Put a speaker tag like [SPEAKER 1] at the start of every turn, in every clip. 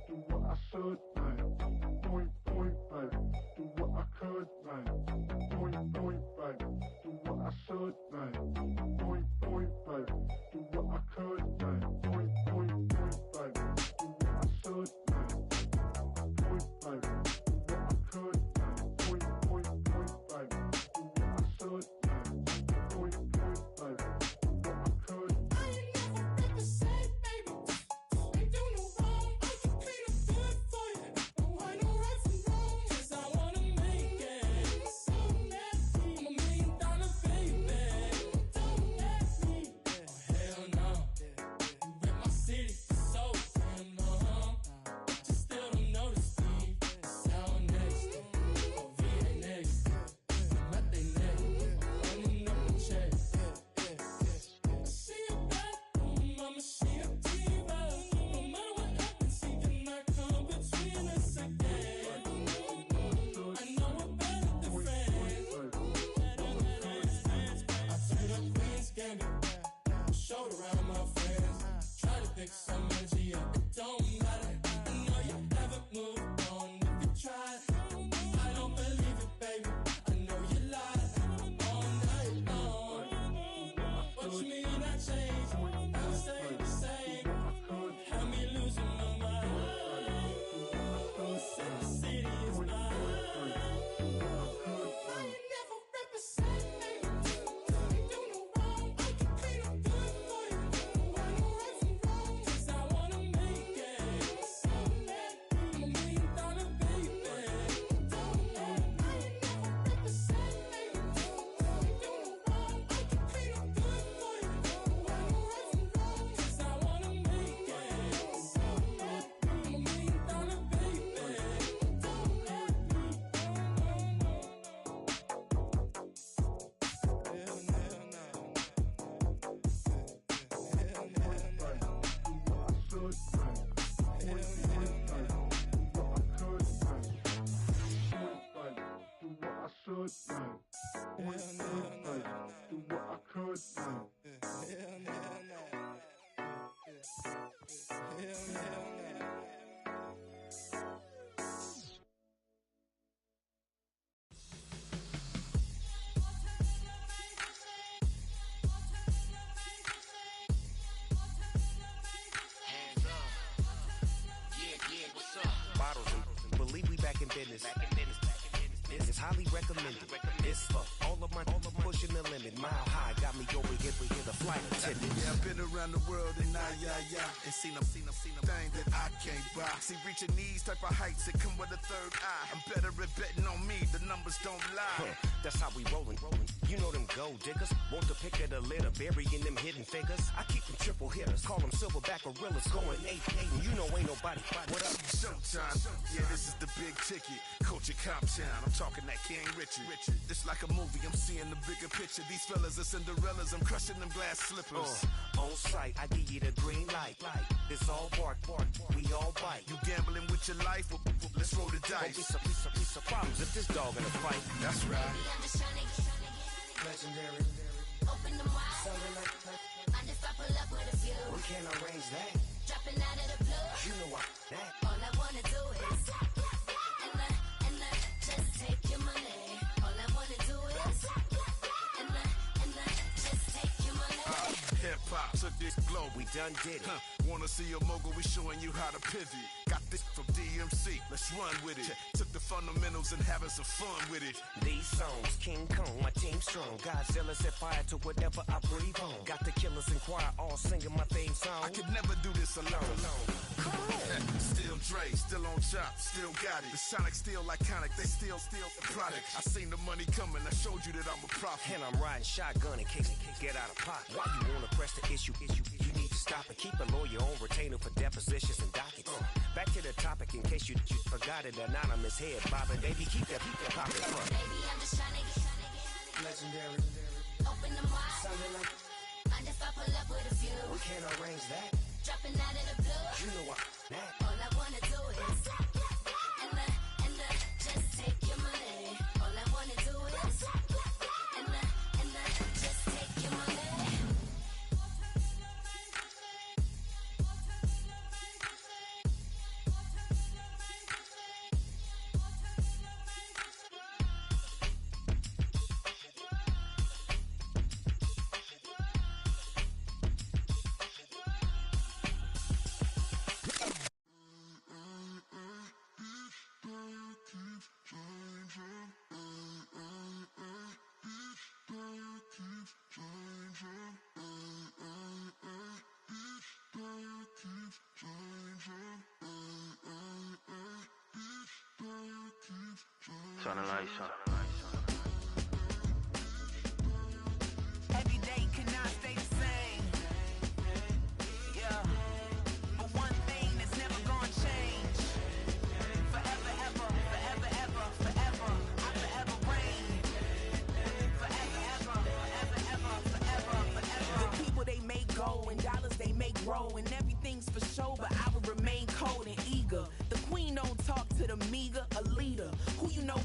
[SPEAKER 1] Do what I should, man. Point, baby. Do what I could, man. Point, baby. Do what I should, man. Point, baby. Do what I could, man. Point, baby. Do what I should, man. Point, baby. Do what I could, man. Point, baby. Do what I should, man. Point, baby. Do what I could.
[SPEAKER 2] I ain't never represent, baby. Ain't do no wrong. I can clean up good for you. No, I know right from wrong. 'Cause I wanna make it. So nasty. I'm $1 million baby. Don't let me. Oh, hell no. You rip my city. So damn no. Just still don't notice me. Sound next. Oh, VA next. Not they next. Running up the check. See a bathroom, I'ma see a diva. No matter what happens, she cannot come between us again. I know we're better than friends. I turned up Queen's Gambit, showed around my friends. Try to pick some energy up, it don't matter. I know you haven't moved on if you tried. I don't believe it, baby. I know you lied all night long. What you mean I changed? I stay the same. Had me losing my mind. Sin City is mine. I ain't never represent, baby. Ain't do no wrong. I can clean up good for you. I know right from wrong. 'Cause I wanna make it. So nasty. I'm $1 million baby. Don't let me. I ain't never represent, baby. Ain't do no wrong. I can clean up good for you. I know right from wrong. 'Cause I wanna make it. So nasty. I'm $1 million baby. Don't let me.
[SPEAKER 1] Do what I could, man.
[SPEAKER 3] Hands up. Yeah, what's up? Bottles and believe we back in business. This is highly recommended. This for all of my pushing the limit. Mile high got me over here for the flight attendant.
[SPEAKER 4] Yeah, I've been around the world and and seen them thing that I can't buy. See, reaching these type of heights, it come with a third eye. I'm better at betting on me, the numbers don't lie.
[SPEAKER 3] That's how we rollin'. You know them gold diggers, want to pick at a litter, burying them hidden figures. I keep them triple hitters, call them silverback gorillas, going 8-8, and you know ain't nobody. What up?
[SPEAKER 4] Showtime, yeah, this is the big ticket. Culture Cop Town, I'm talking that King Richard. This like a movie, I'm seeing the bigger picture. These fellas are Cinderellas, I'm crushing them glass slippers.
[SPEAKER 3] On sight, I give you the green light. It's all bark, we all bite.
[SPEAKER 4] You gambling with your life? Well, let's roll the dice.
[SPEAKER 3] Don't be some problems if this dog in a fight.
[SPEAKER 4] That's right.
[SPEAKER 5] I'm just trying to get
[SPEAKER 3] Legendary.
[SPEAKER 5] open them wide.
[SPEAKER 3] Something like that.
[SPEAKER 5] And if I pull up with a few,
[SPEAKER 3] We can't arrange that.
[SPEAKER 5] dropping out of the blue.
[SPEAKER 3] You know what? That.
[SPEAKER 5] All I wanna do is and I just take your money. All I wanna do is and I just take your money.
[SPEAKER 4] Hip hop took this globe.
[SPEAKER 3] We done did it.
[SPEAKER 4] Wanna see a mogul? We showing you how to pivot. Got this from DMC. Let's run with it. Took the fundamentals and having some fun with it.
[SPEAKER 3] These songs, King Kong, my team strong. Godzilla set fire to whatever I breathe on. Got the killers in choir all singing my theme song.
[SPEAKER 4] I could never do this alone. Still Dre, still on top, still got it. The Sonic still iconic, they still the product. I seen the money coming, I showed you that I'm a prophet.
[SPEAKER 3] And I'm riding shotgun in case it can get out of pocket. Why you wanna press the issue? You need to stop and keep a lawyer on retainer for depositions and dockets. Back to the topic in case you forgot it. Anonymous head bobbing, baby, keep that popping front.
[SPEAKER 5] Baby, I'm just trying to get
[SPEAKER 3] Legendary.
[SPEAKER 5] open them wide.
[SPEAKER 3] Something like
[SPEAKER 5] And if I pull up with a few,
[SPEAKER 3] we can't arrange that.
[SPEAKER 5] dropping out of the blue.
[SPEAKER 3] You know what? That.
[SPEAKER 5] All I wanna do is and I just take your money. All I wanna do
[SPEAKER 6] Turn the lights on.
[SPEAKER 7] Every day cannot stay the same. Yeah. But one thing that's never gonna change. Forever, ever, forever, ever, forever. I forever reign. Forever, ever, forever, ever, forever, forever. The people they make go and dollars they make grow and everything's for show, but I will remain cold and eager. The queen don't talk to the meager, a leader. Who you know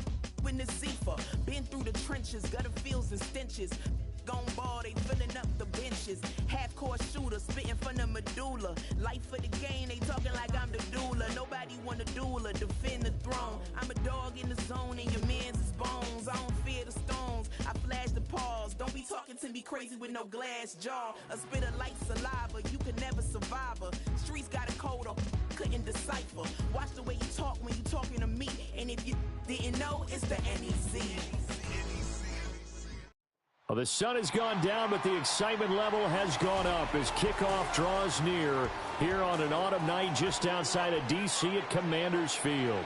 [SPEAKER 7] in the Zephyr? Been through the trenches, gutter fields and stenches. Gone ball, they filling up the benches. Half-court shooter, spitting from the medulla. Life for the game, they talking like I'm the doula. Nobody want a doula, defend the throne. I'm a dog in the zone and your man's is bones. I don't fear the stones, I flash the paws. Don't be talking to me crazy with no glass jaw. A spit of light saliva, you can never survive her. Streets got a code or couldn't decipher. Watch the way you talk when you talking to me. And if you didn't know, it's the NEC.
[SPEAKER 8] Well, the sun has gone down, but the excitement level has gone up as kickoff draws near here on an autumn night just outside of D.C. at Commanders Field.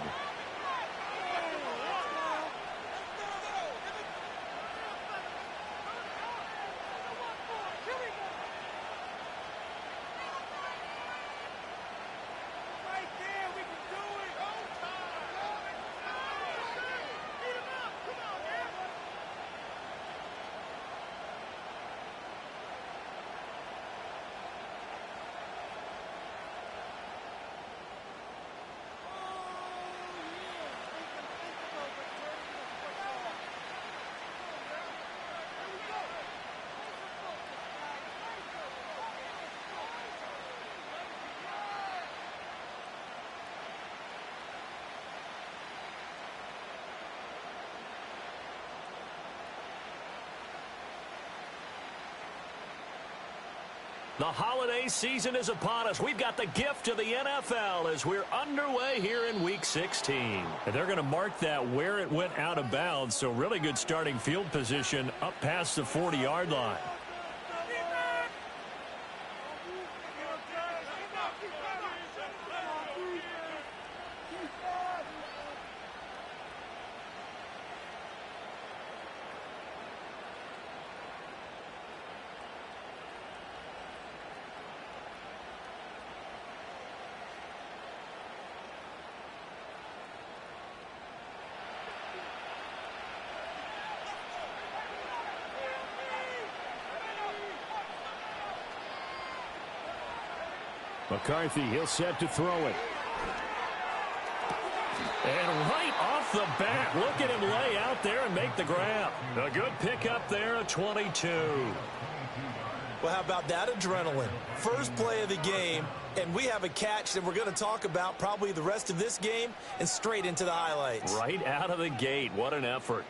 [SPEAKER 8] The holiday season is upon us. We've got the gift of the NFL as we're underway here in Week 16. And they're going to mark that where it went out of bounds, so really good starting field position up past the 40-yard line. McCarthy, he'll set to throw it. And right off the bat, look at him lay out there and make the grab. A good pickup there, a 22.
[SPEAKER 9] Well, how about that adrenaline? First play of the game, and we have a catch that we're going to talk about probably the rest of this game and straight into the highlights.
[SPEAKER 8] Right out of the gate, what an effort.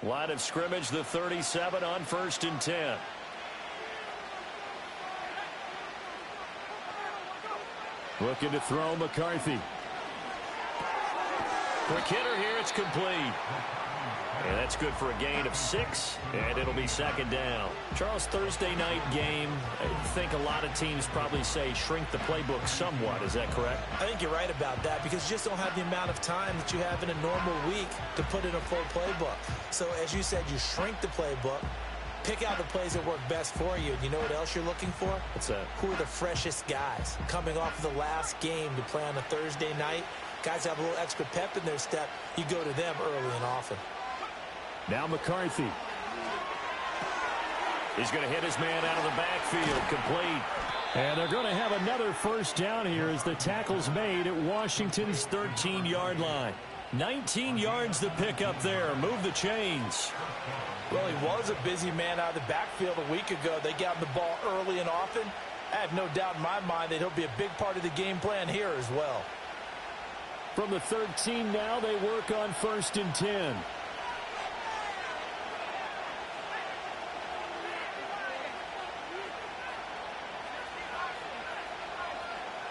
[SPEAKER 8] Line of scrimmage, the 37 on 1st and 10. Looking to throw McCarthy. Quick hitter here, it's complete. And that's good for a gain of 6, and it'll be second down.
[SPEAKER 10] Charles, Thursday night game, I think a lot of teams probably say shrink the playbook somewhat. Is that correct?
[SPEAKER 9] I think you're right about that because you just don't have the amount of time that you have in a normal week to put in a full playbook. So as you said, you shrink the playbook, pick out the plays that work best for you. You know what else you're looking for?
[SPEAKER 10] What's that?
[SPEAKER 9] Who are the freshest guys coming off of the last game to play on a Thursday night? Guys have a little extra pep in their step. You go to them early and often.
[SPEAKER 8] Now McCarthy. He's going to hit his man out of the backfield, complete. And they're going to have another first down here as the tackle's made at Washington's 13-yard line. 19 yards to pick up there. Move the chains.
[SPEAKER 9] Well, he was a busy man out of the backfield a week ago. They got him the ball early and often. I have no doubt in my mind that he'll be a big part of the game plan here as well.
[SPEAKER 8] From the 13 now, they work on 1st and 10.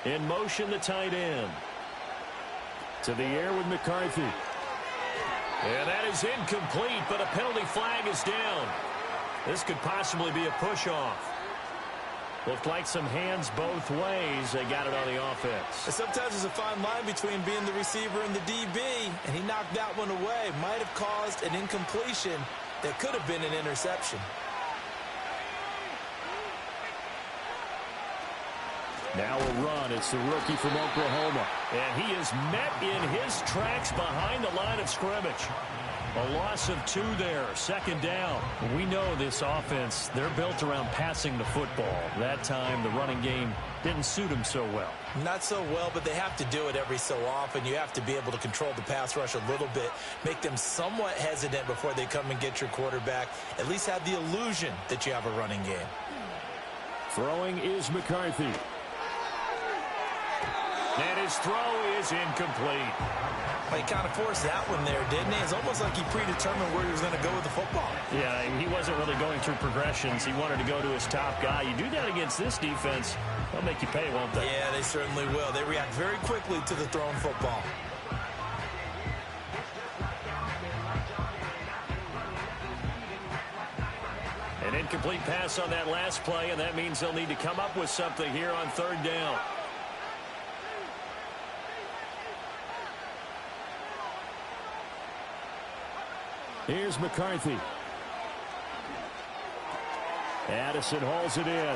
[SPEAKER 8] In motion, the tight end. To the air with McCarthy. And that is incomplete, but a penalty flag is down. This could possibly be a push-off. Looked like some hands both ways. They got it on the offense.
[SPEAKER 9] And sometimes there's a fine line between being the receiver and the DB, and he knocked that one away. Might have caused an incompletion that could have been an interception.
[SPEAKER 8] Now a run. It's the rookie from Oklahoma. And he is met in his tracks behind the line of scrimmage. A loss of 2 there, second down. We know this offense, they're built around passing the football. That time, the running game didn't suit him so well.
[SPEAKER 9] Not so well, but they have to do it every so often. You have to be able to control the pass rush a little bit, make them somewhat hesitant before they come and get your quarterback. At least have the illusion that you have a running game.
[SPEAKER 8] Throwing is McCarthy. And his throw is incomplete.
[SPEAKER 9] Well, he kind of forced that one there, didn't he? It's almost like he predetermined where he was going to go with the football.
[SPEAKER 8] Yeah, he wasn't really going through progressions. He wanted to go to his top guy. You do that against this defense, they'll make you pay, won't they?
[SPEAKER 9] Yeah, they certainly will. They react very quickly to the thrown football.
[SPEAKER 8] An incomplete pass on that last play, and that means they'll need to come up with something here on third down. Here's McCarthy. Addison hauls it in.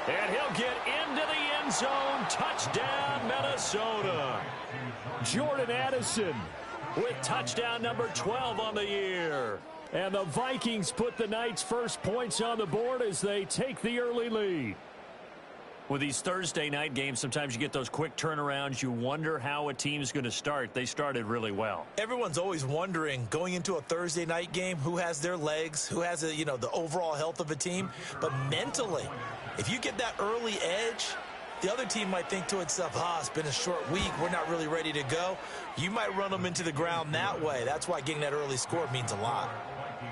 [SPEAKER 8] And he'll get into the end zone. Touchdown, Minnesota. Jordan Addison with touchdown number 12 on the year. And the Vikings put the Knights' first points on the board as they take the early lead. With these Thursday night games, sometimes you get those quick turnarounds. You wonder how a team's going to start. They started really well.
[SPEAKER 9] Everyone's always wondering, going into a Thursday night game, who has their legs, who has the overall health of a team. But mentally, if you get that early edge, the other team might think to itself, it's been a short week, we're not really ready to go. You might run them into the ground that way. That's why getting that early score means a lot.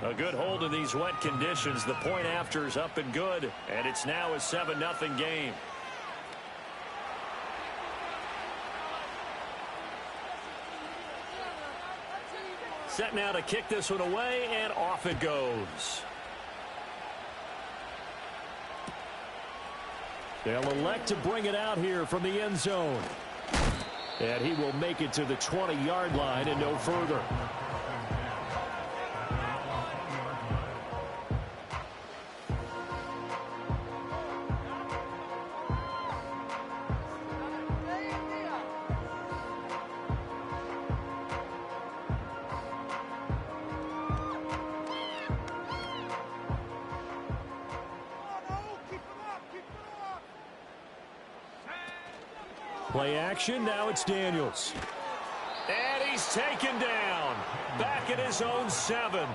[SPEAKER 8] A good hold in these wet conditions. The point after is up and good, and it's now a 7-0 game. Set now to kick this one away, and off it goes. They'll elect to bring it out here from the end zone. And he will make it to the 20-yard line and no further. Play action, now it's Daniels. And he's taken down. Back at his own 7.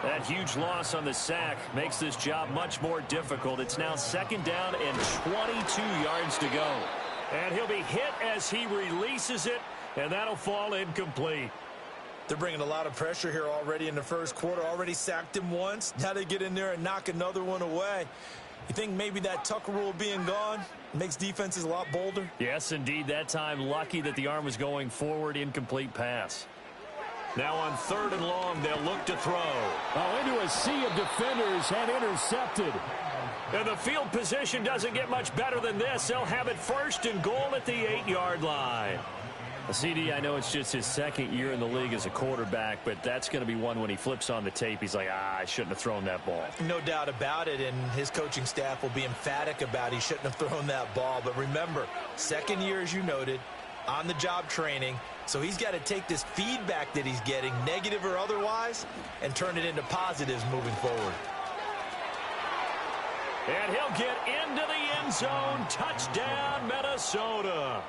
[SPEAKER 8] That huge loss on the sack makes this job much more difficult. It's now second down and 22 yards to go. And he'll be hit as he releases it, and that'll fall incomplete.
[SPEAKER 9] They're bringing a lot of pressure here already in the first quarter. Already sacked him once. Now they get in there and knock another one away. You think maybe that Tucker rule being gone makes defenses a lot bolder?
[SPEAKER 8] Yes, indeed. That time, lucky that the arm was going forward. Incomplete pass. Now on 3rd and long, they'll look to throw. Into a sea of defenders and intercepted. And the field position doesn't get much better than this. They'll have it 1st and goal at the 8-yard line. CD, I know it's just his second year in the league as a quarterback, but that's going to be one when he flips on the tape. He's like, I shouldn't have thrown that ball.
[SPEAKER 9] No doubt about it, and his coaching staff will be emphatic about he shouldn't have thrown that ball. But remember, second year, as you noted, on-the-job training, so he's got to take this feedback that he's getting, negative or otherwise, and turn it into positives moving forward.
[SPEAKER 8] And he'll get into the end zone. Touchdown, Minnesota.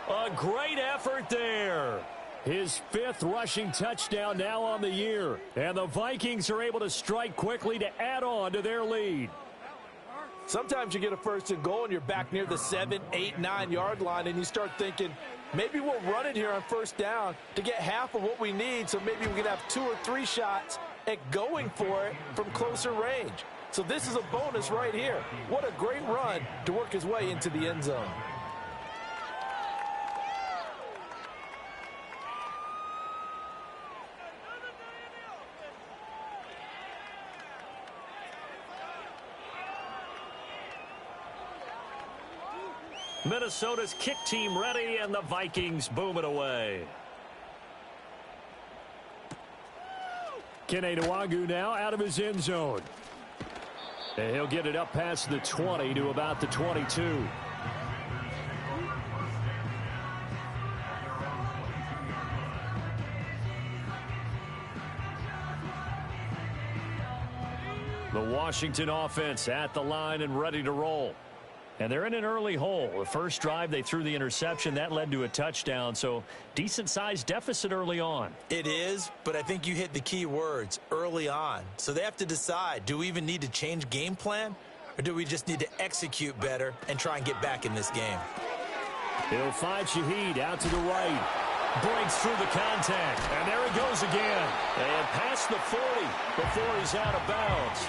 [SPEAKER 8] A great effort there. His 5th rushing touchdown now on the year. And the Vikings are able to strike quickly to add on to their lead.
[SPEAKER 9] Sometimes you get a 1st and goal and you're back near the 7, 8, 9-yard line, and you start thinking, maybe we'll run it here on 1st down to get half of what we need, so maybe we can have 2 or 3 shots at going for it from closer range. So this is a bonus right here. What a great run to work his way into the end zone.
[SPEAKER 8] Minnesota's kick team ready, and the Vikings boom it away. Kene Nwangwu now out of his end zone. And he'll get it up past the 20 to about the 22. The Washington offense at the line and ready to roll. And they're in an early hole. The first drive, they threw the interception. That led to a touchdown. So decent-sized deficit early on.
[SPEAKER 9] It is, but I think you hit the key words, early on. So they have to decide, do we even need to change game plan? Or do we just need to execute better and try and get back in this game?
[SPEAKER 8] He'll find Shaheed out to the right. Breaks through the contact. And there he goes again. And past the 40 before he's out of bounds.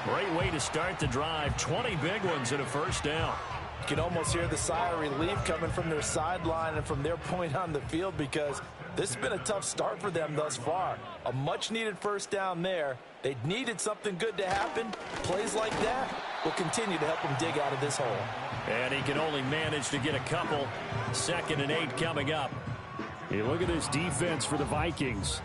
[SPEAKER 8] Great way to start the drive. 20 big ones and a first down.
[SPEAKER 9] You can almost hear the sigh of relief coming from their sideline and from their point on the field because this has been a tough start for them thus far. A much-needed first down there. They needed something good to happen. Plays like that will continue to help them dig out of this hole.
[SPEAKER 8] And he can only manage to get a couple. 2nd and 8 coming up. You look at this defense for the Vikings.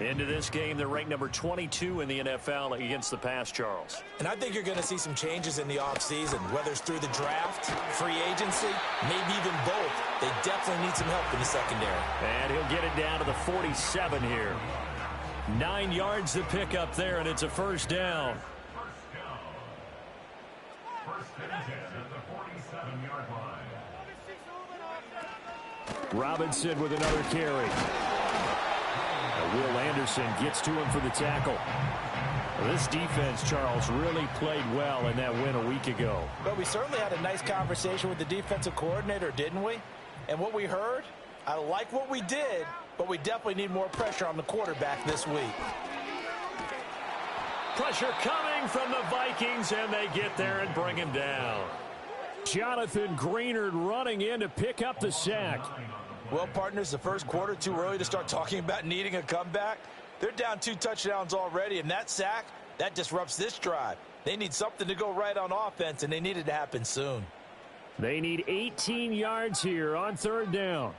[SPEAKER 8] Into this game, they're ranked number 22 in the NFL against the pass, Charles.
[SPEAKER 9] And I think you're going to see some changes in the offseason, whether it's through the draft, free agency, maybe even both. They definitely need some help in the secondary.
[SPEAKER 8] And he'll get it down to the 47 here. 9 yards to pick up there, and it's a first down. Robinson with another carry. Will Anderson gets to him for the tackle. This defense, Charles, really played well in that win a week ago.
[SPEAKER 9] But we certainly had a nice conversation with the defensive coordinator, didn't we? And what we heard, I like what we did, but we definitely need more pressure on the quarterback this week.
[SPEAKER 8] Pressure coming from the Vikings, and they get there and bring him down. Jonathan Greenard running in to pick up the sack.
[SPEAKER 9] Well, partners, the first quarter, too early to start talking about needing a comeback. They're down 2 touchdowns already, and that sack, that disrupts this drive. They need something to go right on offense, and they need it to happen soon.
[SPEAKER 8] They need 18 yards here on 3rd down.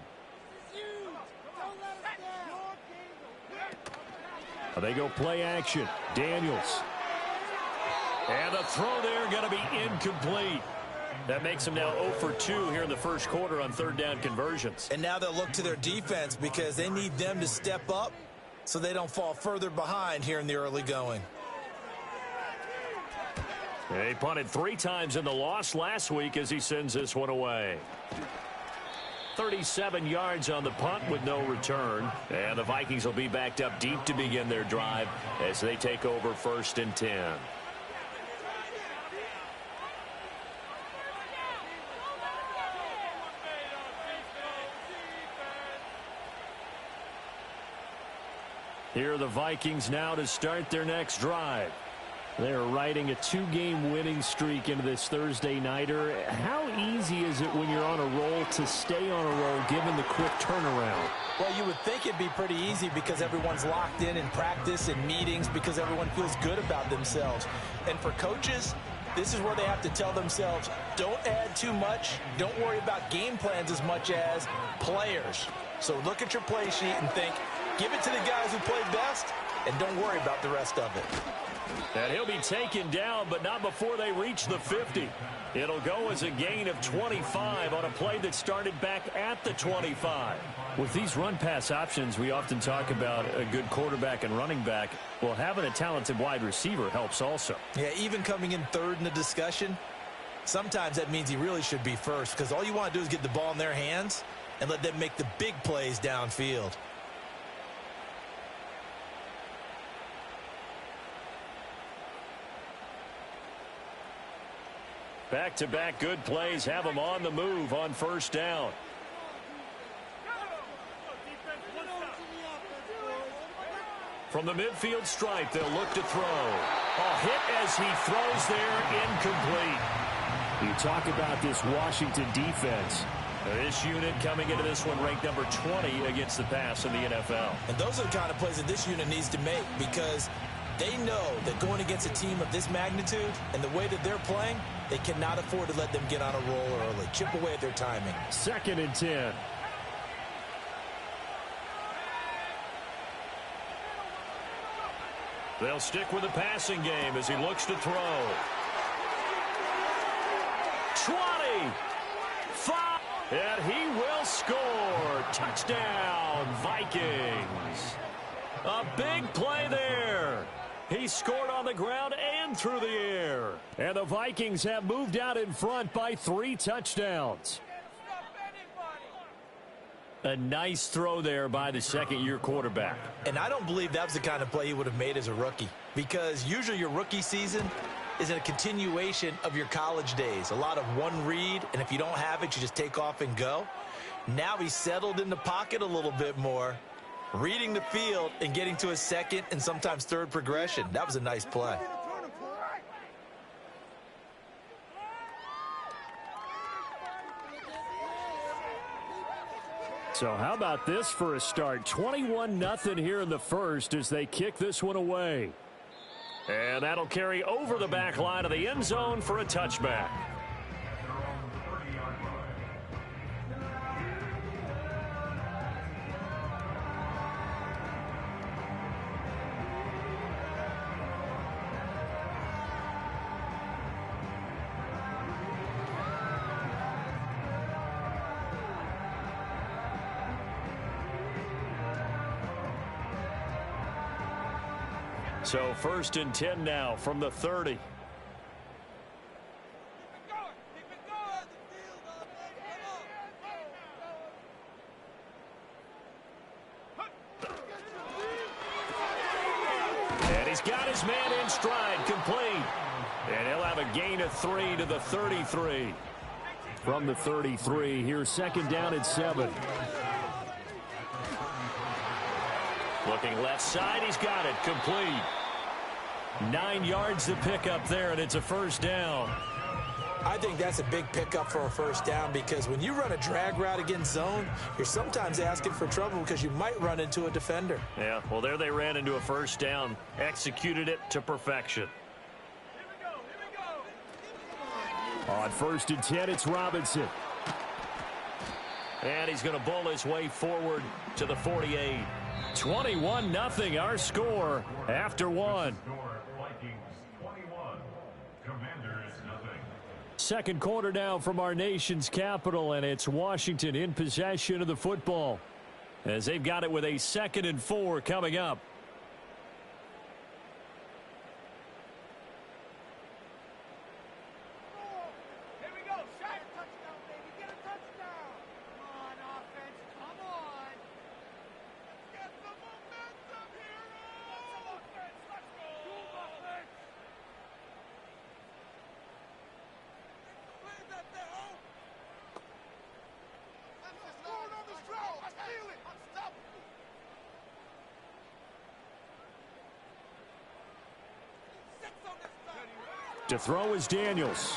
[SPEAKER 8] They go play action. Daniels. And the throw there going to be incomplete. That makes them now 0 for 2 here in the first quarter on 3rd down conversions.
[SPEAKER 9] And now they'll look to their defense because they need them to step up so they don't fall further behind here in the early going.
[SPEAKER 8] They punted 3 times in the loss last week as he sends this one away. 37 yards on the punt with no return. And the Vikings will be backed up deep to begin their drive as they take over 1st and 10. Here are the Vikings now to start their next drive. They're riding a 2-game winning streak into this Thursday nighter. How easy is it when you're on a roll to stay on a roll given the quick turnaround?
[SPEAKER 9] Well, you would think it'd be pretty easy because everyone's locked in practice and meetings because everyone feels good about themselves. And for coaches, this is where they have to tell themselves, don't add too much. Don't worry about game plans as much as players. So look at your play sheet and think, give it to the guys who played best, and don't worry about the rest of it.
[SPEAKER 8] And he'll be taken down, but not before they reach the 50. It'll go as a gain of 25 on a play that started back at the 25. With these run-pass options, we often talk about a good quarterback and running back. Well, having a talented wide receiver helps also.
[SPEAKER 9] Yeah, even coming in 3rd in the discussion, sometimes that means he really should be first because all you want to do is get the ball in their hands and let them make the big plays downfield.
[SPEAKER 8] Back-to-back good plays have them on the move on 1st down. From the midfield stripe, they'll look to throw. A hit as he throws there, incomplete. You talk about this Washington defense. This unit coming into this one ranked number 20 against the pass in the NFL.
[SPEAKER 9] And those are the kind of plays that this unit needs to make because They know that going against a team of this magnitude and the way that they're playing, they cannot afford to let them get on a roll early. Chip away at their timing.
[SPEAKER 8] 2nd and 10. They'll stick with the passing game as he looks to throw. 20. 5. And he will score. Touchdown, Vikings. A big play there. He scored on the ground and through the air. And the Vikings have moved out in front by 3 touchdowns. A nice throw there by the second-year quarterback.
[SPEAKER 9] And I don't believe that was the kind of play he would have made as a rookie, because usually your rookie season is a continuation of your college days. A lot of one read, and if you don't have it, you just take off and go. Now he's settled in the pocket a little bit more, reading the field and getting to a second and sometimes third progression. That was a nice play.
[SPEAKER 8] So how about this for a start? 21-0 here in the first as they kick this one away. And that'll carry over the back line of the end zone for a touchback. So 1st and 10 now from the 30. And he's got his man in stride, complete. And he'll have a gain of 3 to the 33. From the 33, here's 2nd down and 7. Looking left side, he's got it, complete. 9 yards to pick up there, and it's a 1st down.
[SPEAKER 9] I think that's a big pickup for a 1st down, because when you run a drag route against zone, you're sometimes asking for trouble because you might run into a defender.
[SPEAKER 8] Yeah, well, there they ran into a 1st down, executed it to perfection. On 1st and 10, it's Robinson. And he's going to bowl his way forward to the 48. 21-0 our score after 1. Second quarter now from our nation's capital, and it's Washington in possession of the football as they've got it with a 2nd and 4 coming up. To throw is Daniels.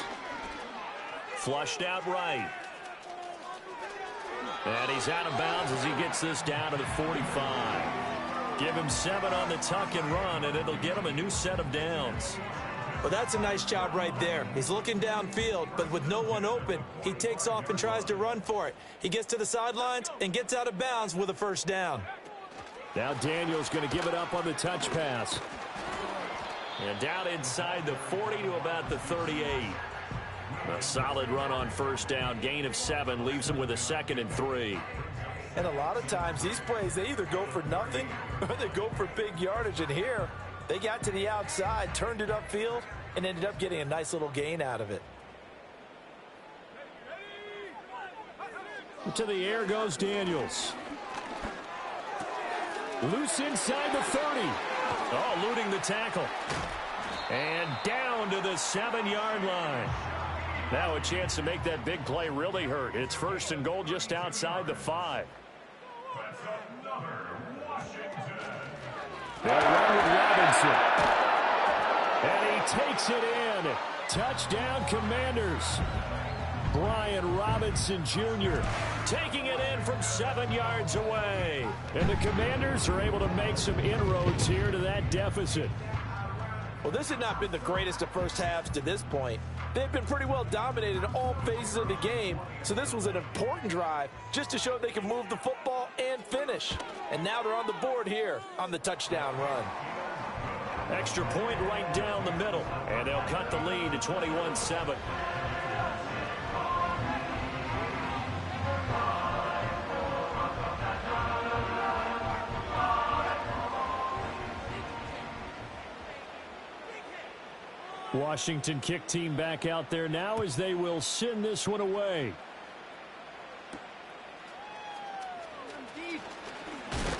[SPEAKER 8] Flushed out right. And he's out of bounds as he gets this down to the 45. Give him 7 on the tuck and run, and it'll get him a new set of downs.
[SPEAKER 9] Well, that's a nice job right there. He's looking downfield, but with no one open, he takes off and tries to run for it. He gets to the sidelines and gets out of bounds with a 1st down.
[SPEAKER 8] Now Daniels going to give it up on the touch pass. And down inside the 40 to about the 38. A solid run on 1st down. Gain of 7 leaves him with a 2nd and 3.
[SPEAKER 9] And a lot of times these plays, they either go for nothing or they go for big yardage. And here, they got to the outside, turned it upfield, and ended up getting a nice little gain out of it.
[SPEAKER 8] To the air goes Daniels. Loose inside the 30. Oh, eluding the tackle. And down to the 7-yard line. Now a chance to make that big play really hurt. It's 1st and goal just outside the 5. They'll run with Robinson. And he takes it in. Touchdown, Commanders. Brian Robinson Jr. taking it in from 7 yards away. And the Commanders are able to make some inroads here to that deficit.
[SPEAKER 9] Well, this had not been the greatest of first halves to this point. They've been pretty well dominated in all phases of the game, so this was an important drive just to show they can move the football and finish. And now they're on the board here on the touchdown run.
[SPEAKER 8] Extra point right down the middle, and they'll cut the lead to 21-7. Washington kick team back out there now as they will send this one away.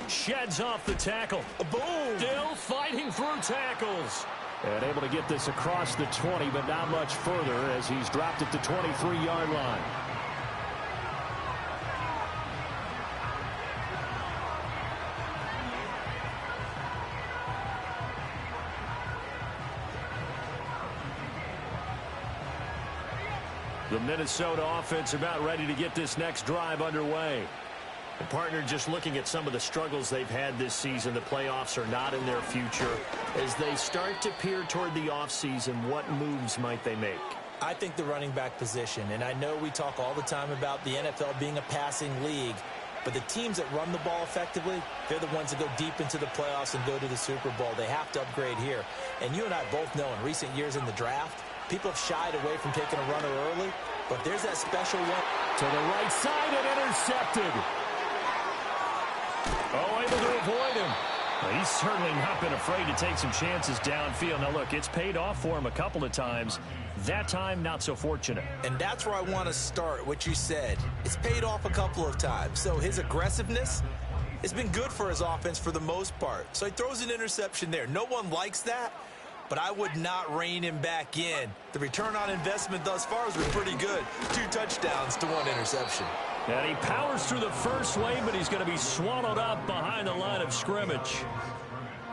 [SPEAKER 8] Sheds off the tackle. Boom! Still fighting through tackles. And able to get this across the 20, but not much further as he's dropped at the 23-yard line. The Minnesota offense about ready to get this next drive underway. The partner, just looking at some of the struggles they've had this season, the playoffs are not in their future. As they start to peer toward the offseason, what moves might they make?
[SPEAKER 9] I think the running back position, and I know we talk all the time about the NFL being a passing league, but the teams that run the ball effectively, they're the ones that go deep into the playoffs and go to the Super Bowl. They have to upgrade here. And you and I both know in recent years in the draft, people have shied away from taking a runner early, but there's that special one.
[SPEAKER 8] To the right side and intercepted. Oh, able to avoid him. Well, he's certainly not been afraid to take some chances downfield. Now, look, it's paid off for him a couple of times. That time, not so fortunate.
[SPEAKER 9] And that's where I want to start, what you said. It's paid off a couple of times. So his aggressiveness has been good for his offense for the most part. So he throws an interception there. No one likes that, but I would not rein him back in. The return on investment thus far has been pretty good. 2 touchdowns to 1 interception.
[SPEAKER 8] And he powers through the first wave, but he's going to be swallowed up behind the line of scrimmage.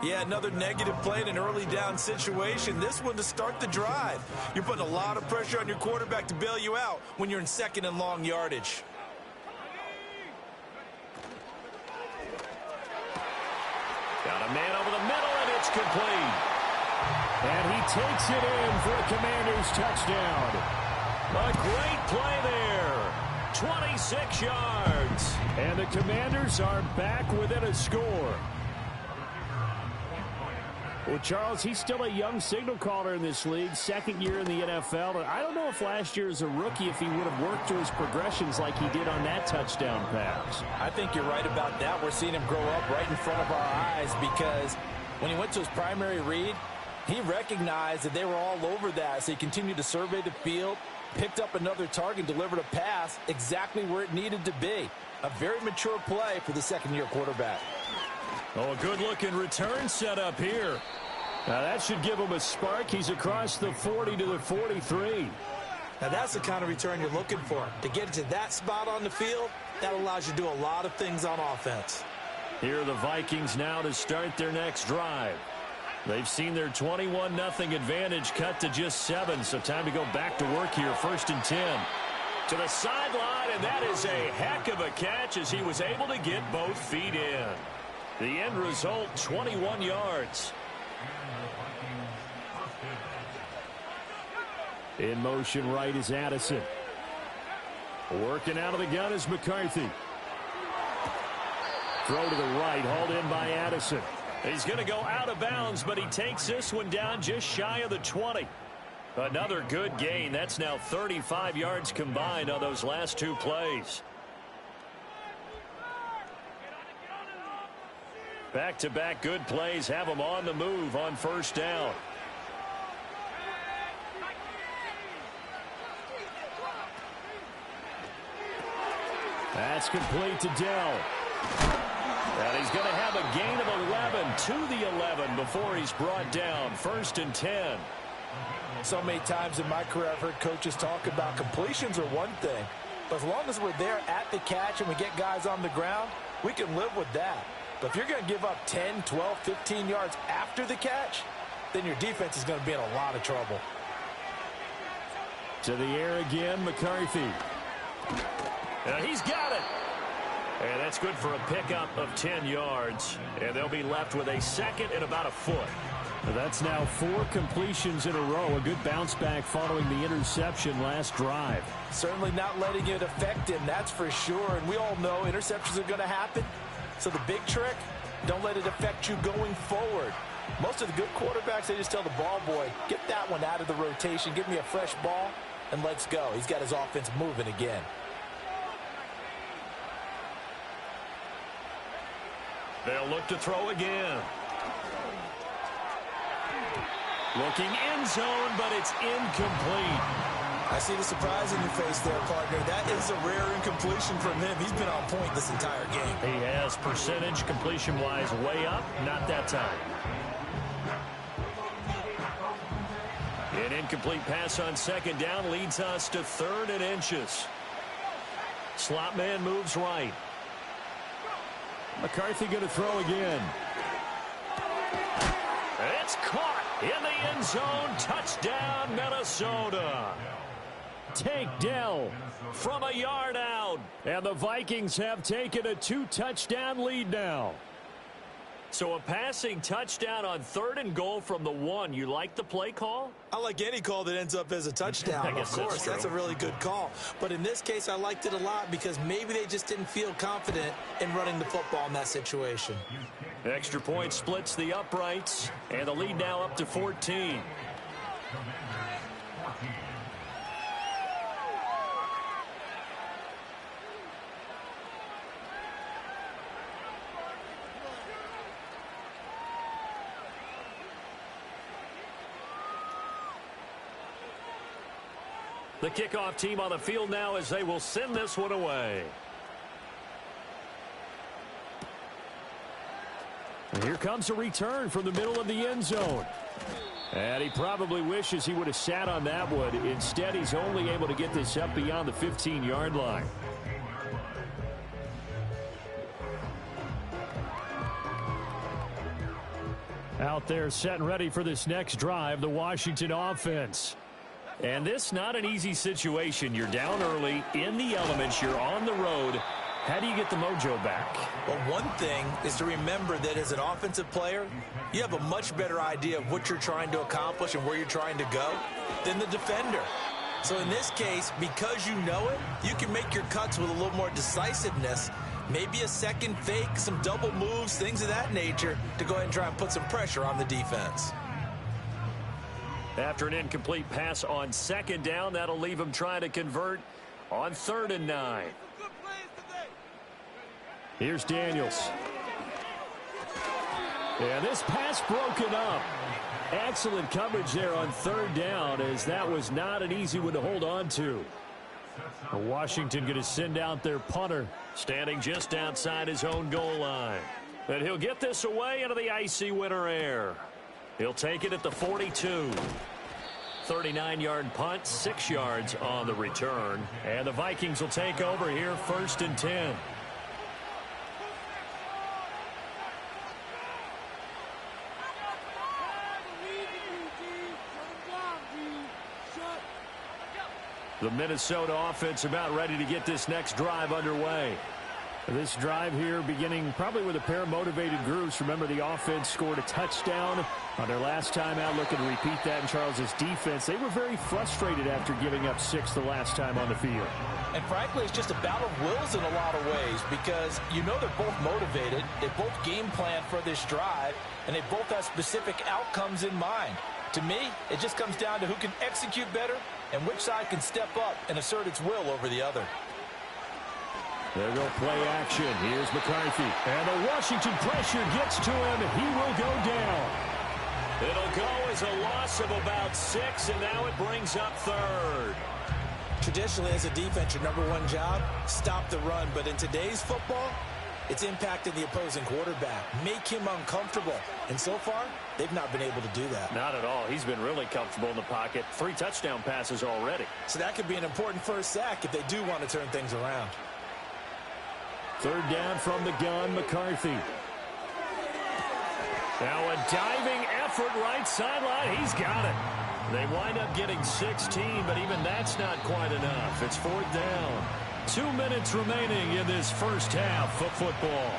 [SPEAKER 9] Yeah, another negative play in an early down situation. This one to start the drive. You're putting a lot of pressure on your quarterback to bail you out when you're in second and long yardage.
[SPEAKER 8] Got a man over the middle, and it's complete. And he takes it in for a Commanders touchdown. A great play there. 26 yards. And the Commanders are back within a score. Well, Charles, he's still a young signal caller in this league, second year in the NFL. And I don't know if last year as a rookie, if he would have worked through his progressions like he did on that touchdown pass.
[SPEAKER 9] I think you're right about that. We're seeing him grow up right in front of our eyes because when he went to his primary read, he recognized that they were all over that. So he continued to survey the field, picked up another target, delivered a pass exactly where it needed to be. A very mature play for the second-year quarterback.
[SPEAKER 8] Oh, a good-looking return set up here. Now, that should give him a spark. He's across the 40 to the 43.
[SPEAKER 9] Now, that's the kind of return you're looking for. To get to that spot on the field, that allows you to do a lot of things on offense.
[SPEAKER 8] Here are the Vikings now to start their next drive. They've seen their 21-0 advantage cut to just 7, so time to go back to work here. 1st and 10. To the sideline, and that is a heck of a catch as he was able to get both feet in. The end result, 21 yards. In motion right is Addison. Working out of the gun is McCarthy. Throw to the right, hauled in by Addison. He's going to go out of bounds, but he takes this one down just shy of the 20. Another good gain. That's now 35 yards combined on those last 2 plays. Back-to-back good plays have him on the move on 1st down. That's complete to Dell. And he's going to have a gain of 11 to the 11 before he's brought down. 1st and 10.
[SPEAKER 9] So many times in my career I've heard coaches talk about completions are one thing. But as long as we're there at the catch and we get guys on the ground, we can live with that. But if you're going to give up 10, 12, 15 yards after the catch, then your defense is going to be in a lot of trouble.
[SPEAKER 8] To the air again, McCarthy. And he's got it. And that's good for a pickup of 10 yards. And they'll be left with a 2nd and about a foot. That's now 4 completions in a row. A good bounce back following the interception last drive.
[SPEAKER 9] Certainly not letting it affect him, that's for sure. And we all know interceptions are going to happen. So the big trick, don't let it affect you going forward. Most of the good quarterbacks, they just tell the ball boy, get that one out of the rotation, give me a fresh ball, and let's go. He's got his offense moving again.
[SPEAKER 8] They'll look to throw again. Looking end zone, but it's incomplete.
[SPEAKER 9] I see the surprise in your face there, partner. That is a rare incompletion from him. He's been on point this entire game.
[SPEAKER 8] He has percentage completion-wise way up. Not that time. An incomplete pass on second down leads us to 3rd and inches. Slot man moves right. McCarthy going to throw again. It's caught in the end zone. Touchdown, Minnesota. Tank Dell from a yard out. And the Vikings have taken a 2-touchdown lead now. So a passing touchdown on 3rd and goal from the 1. You like the play call?
[SPEAKER 9] I like any call that ends up as a touchdown.
[SPEAKER 8] I guess
[SPEAKER 9] of course, that's a really good call. But in this case, I liked it a lot because maybe they just didn't feel confident in running the football in that situation.
[SPEAKER 8] Extra point splits the uprights, and the lead now up to 14. The kickoff team on the field now as they will send this one away. And here comes a return from the middle of the end zone. And he probably wishes he would have sat on that one. Instead, he's only able to get this up beyond the 15-yard line. Out there set and ready for this next drive, the Washington offense. And this not an easy situation. You're down early, in the elements, you're on the road. How do you get the mojo back?
[SPEAKER 9] Well, one thing is to remember that as an offensive player, you have a much better idea of what you're trying to accomplish and where you're trying to go than the defender. So in this case, because you know it, you can make your cuts with a little more decisiveness, maybe a second fake, some double moves, things of that nature, to go ahead and try and put some pressure on the defense.
[SPEAKER 8] After an incomplete pass on second down, that'll leave him trying to convert on 3rd and 9. Here's Daniels. And this pass broken up. Excellent coverage there on 3rd down, as that was not an easy one to hold on to. Washington going to send out their punter, standing just outside his own goal line. And he'll get this away into the icy winter air. He'll take it at the 42. 39-yard punt, 6 yards on the return. And the Vikings will take over here, 1st and 10. The Minnesota offense about ready to get this next drive underway. This drive here beginning probably with a pair of motivated groups. Remember, the offense scored a touchdown on their last time out. Looking to repeat that in Charles's defense. They were very frustrated after giving up 6 the last time on the field.
[SPEAKER 9] And frankly, it's just a battle of wills in a lot of ways because you know they're both motivated. They both game plan for this drive, and they both have specific outcomes in mind. To me, it just comes down to who can execute better and which side can step up and assert its will over the other.
[SPEAKER 8] There go play action. Here's McCarthy. And the Washington pressure gets to him. He will go down. It'll go as a loss of about 6, and now it brings up 3rd.
[SPEAKER 9] Traditionally, as a defense, your number one job, stop the run. But in today's football, it's impacting the opposing quarterback. Make him uncomfortable. And so far, they've not been able to do that.
[SPEAKER 8] Not at all. He's been really comfortable in the pocket. 3 touchdown passes already.
[SPEAKER 9] So that could be an important first sack if they do want to turn things around.
[SPEAKER 8] 3rd down from the gun, McCarthy. Now a diving effort right sideline. He's got it. They wind up getting 16, but even that's not quite enough. It's 4th down. 2 minutes remaining in this first half of football.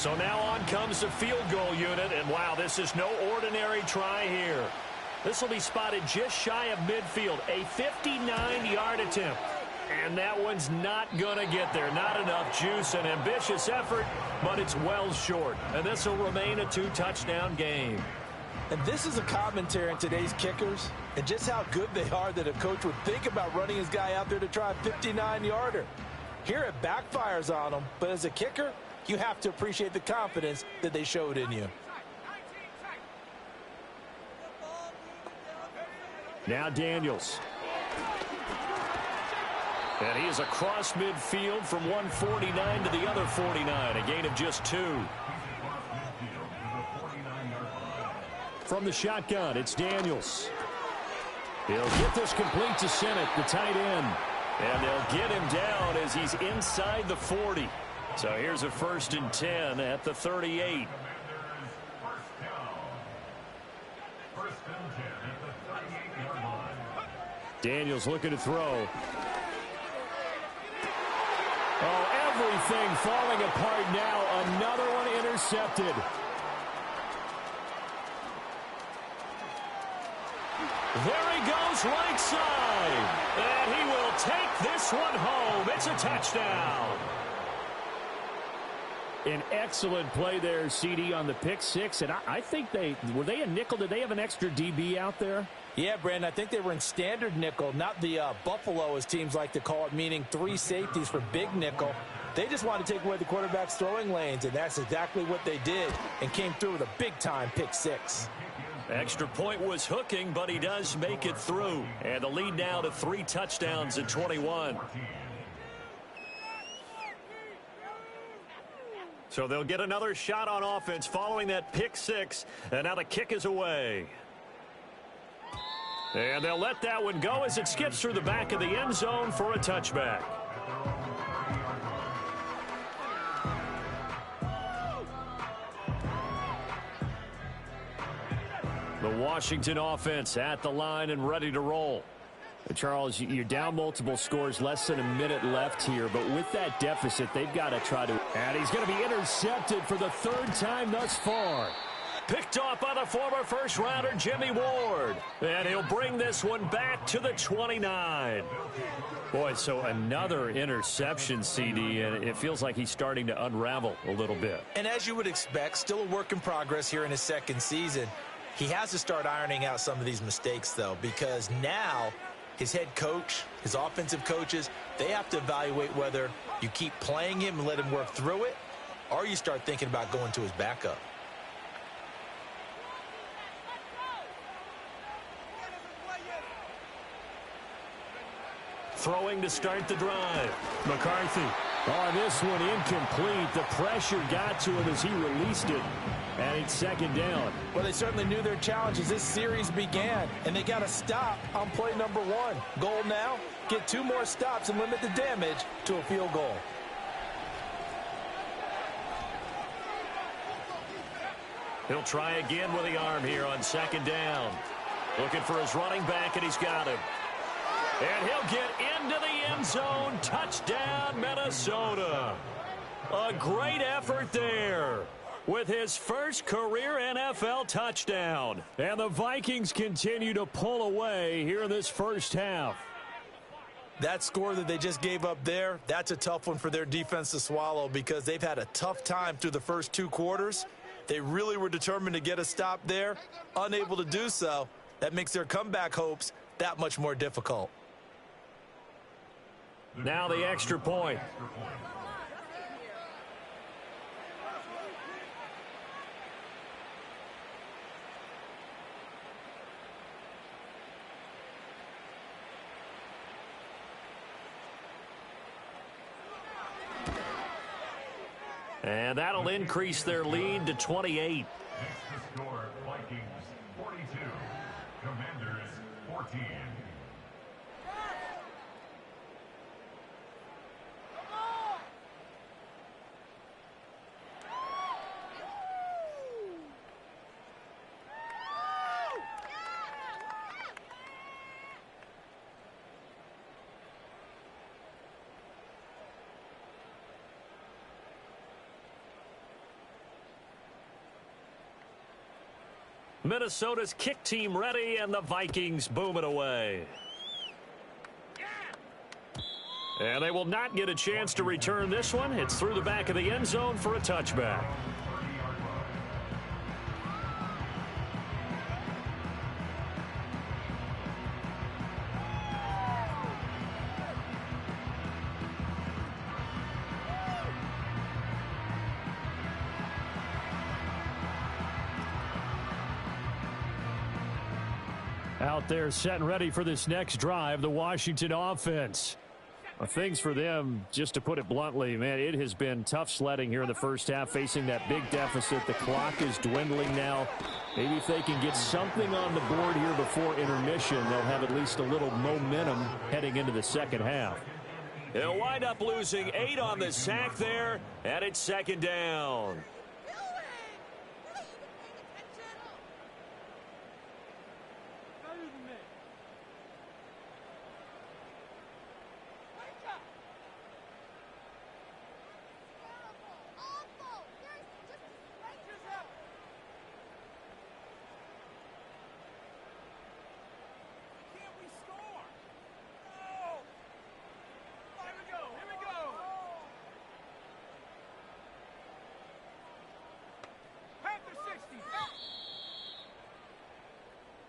[SPEAKER 8] So now on comes the field goal unit, and wow, this is no ordinary try here. This will be spotted just shy of midfield, a 59-yard attempt. And that one's not going to get there. Not enough juice, an ambitious effort, but it's well short. And this will remain a 2-touchdown game.
[SPEAKER 9] And this is a commentary on today's kickers and just how good they are that a coach would think about running his guy out there to try a 59-yarder. Here it backfires on him, but as a kicker, you have to appreciate the confidence that they showed in you.
[SPEAKER 8] Now Daniels. And he is across midfield from 149 to the other 49, a gain of just 2. From the shotgun, it's Daniels. He'll get this complete to Sinnott, the tight end. And they'll get him down as he's inside the 40. So here's a 1st and 10 at the 38. Daniels looking to throw. Oh, everything falling apart now. Another one intercepted. There he goes, right side. And he will take this one home. It's a touchdown. An excellent play there, CD, on the pick six. And I think were they a nickel? Did they have an extra DB out there?
[SPEAKER 9] Yeah, Brandon, I think they were in standard nickel, not the Buffalo, as teams like to call it, meaning 3 safeties for big nickel. They just wanted to take away the quarterback's throwing lanes, and that's exactly what they did and came through with a big-time pick six.
[SPEAKER 8] Extra point was hooking, but he does make it through. And the lead now to 3 touchdowns at 21. So they'll get another shot on offense following that pick six, and now the kick is away. And they'll let that one go as it skips through the back of the end zone for a touchback. The Washington offense at the line and ready to roll. Charles, you're down multiple scores, less than a minute left here, but with that deficit, they've got to try to... And he's going to be intercepted for the 3rd time thus far. Picked off by the former first-rounder Jimmy Ward. And he'll bring this one back to the 29. Boy, so another interception, CD, and it feels like he's starting to unravel a little bit.
[SPEAKER 9] And as you would expect, still a work in progress here in his 2nd season. He has to start ironing out some of these mistakes, though, because now his head coach, his offensive coaches, they have to evaluate whether you keep playing him and let him work through it, or you start thinking about going to his backup.
[SPEAKER 8] Throwing to start the drive. McCarthy. On this one, incomplete. The pressure got to him as he released it. And it's 2nd down.
[SPEAKER 9] Well, they certainly knew their challenge as this series began, and they got to stop on play number 1. Goal now, get 2 more stops and limit the damage to a field goal.
[SPEAKER 8] He'll try again with the arm here on 2nd down. Looking for his running back, and he's got him. And he'll get into the end zone. Touchdown, Minnesota. A great effort there with his first career NFL touchdown. And the Vikings continue to pull away here in this first half.
[SPEAKER 9] That score that they just gave up there, that's a tough one for their defense to swallow because they've had a tough time through the first 2 quarters. They really were determined to get a stop there, unable to do so. That makes their comeback hopes that much more difficult.
[SPEAKER 8] Now the extra point. And that'll increase their lead to 28.
[SPEAKER 1] The score, Vikings 42, Commanders 14.
[SPEAKER 8] Minnesota's kick team ready, and the Vikings boom it away. And they will not get a chance to return this one. It's through the back of the end zone for a touchback. Out there set and ready for this next drive, the Washington offense. Things for them, just to put it bluntly, man, it has been tough sledding here in the first half, facing that big deficit. The clock is dwindling now. Maybe if they can get something on the board here before intermission, they'll have at least a little momentum heading into the second half. They'll wind up losing 8 on the sack there, and it's second down.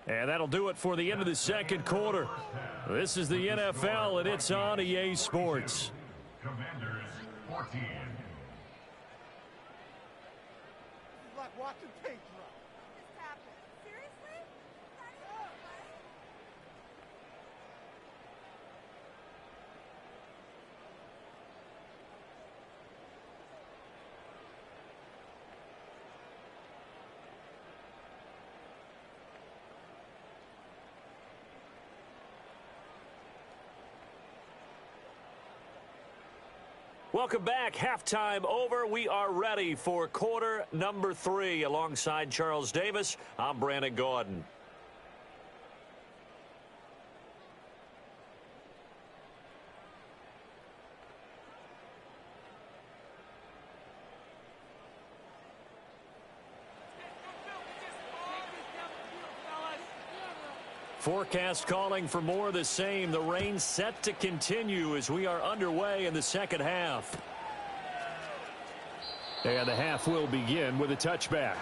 [SPEAKER 8] And that'll do it for the end of the second quarter. This is the NFL, and it's on EA Sports.
[SPEAKER 1] Commanders 14.
[SPEAKER 2] Like watching tape drop. This happened. Seriously?
[SPEAKER 8] Welcome back. Halftime over. We are ready for quarter number 3. Alongside Charles Davis, I'm Brandon Gordon. Forecast calling for more of the same. The rain set to continue as we are underway in the second half. And the half will begin with a touchback.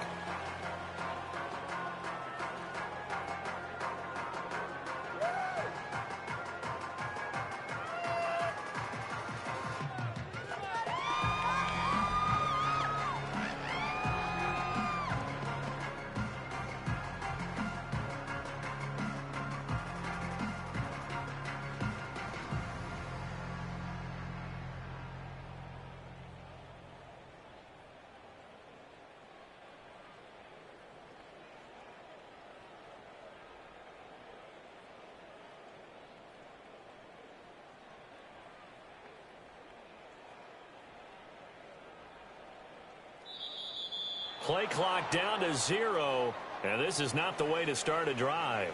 [SPEAKER 8] Play clock down to 0, and this is not the way to start a drive.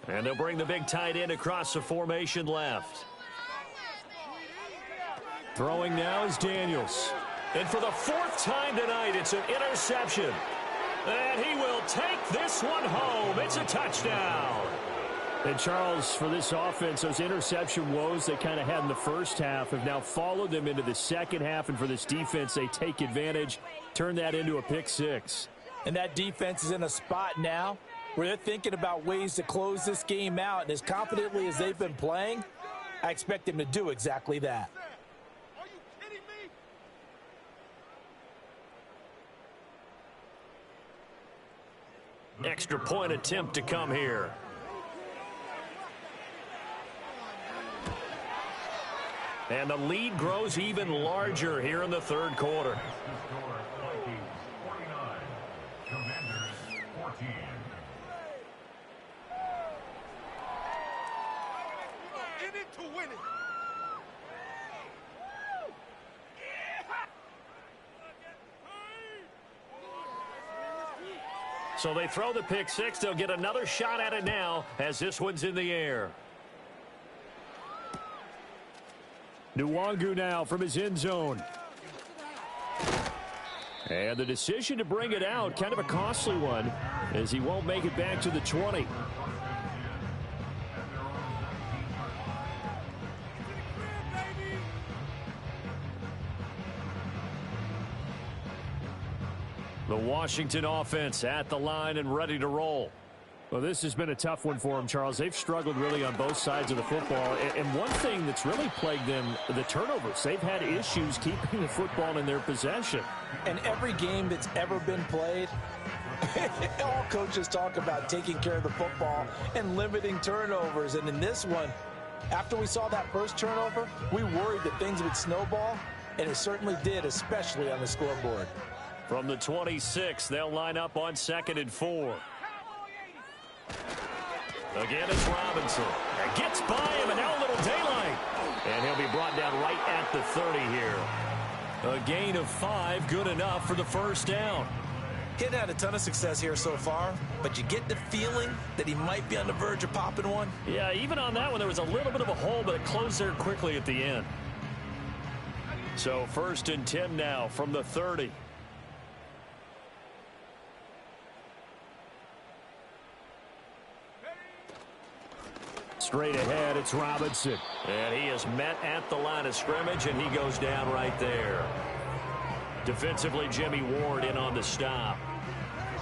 [SPEAKER 8] And they'll bring the big tight end across the formation left. Throwing now is Daniels. And for the 4th time tonight, it's an interception. And he will take this one home. It's a touchdown. And Charles, for this offense, those interception woes they kind of had in the first half have now followed them into the second half. And for this defense, they take advantage, turn that into a pick 6.
[SPEAKER 9] And that defense is in a spot now where they're thinking about ways to close this game out. And as confidently as they've been playing, I expect them to do exactly that.
[SPEAKER 8] Extra point attempt to come here. And the lead grows even larger here in the third quarter.
[SPEAKER 1] Commanders 14.
[SPEAKER 2] In it to win it.
[SPEAKER 8] So they throw the pick six. They'll get another shot at it now as this one's in the air. Nwangu now from his end zone. And the decision to bring it out, kind of a costly one, as he won't make it back to the 20. The Washington offense at the line and ready to roll. Well, this has been a tough one for them, Charles. They've struggled really on both sides of the football. And one thing that's really plagued them, the turnovers. They've had issues keeping the football in their possession.
[SPEAKER 9] And every game that's ever been played, all coaches talk about taking care of the football and limiting turnovers. And in this one, after we saw that first turnover, we worried that things would snowball, and it certainly did, especially on the scoreboard.
[SPEAKER 8] From the 26, they'll line up on 2nd and 4. Again, it's Robinson. It gets by him, and now a little daylight. And he'll be brought down right at the 30 here. A gain of 5, good enough for the first down.
[SPEAKER 9] He hadn't had a ton of success here so far, but you get the feeling that he might be on the verge of popping one.
[SPEAKER 8] Yeah, even on that one, there was a little bit of a hole, but it closed there quickly at the end. So 1st and 10 now from the 30. Straight ahead, it's Robinson. And he is met at the line of scrimmage, and he goes down right there. Defensively, Jimmy Ward in on the stop.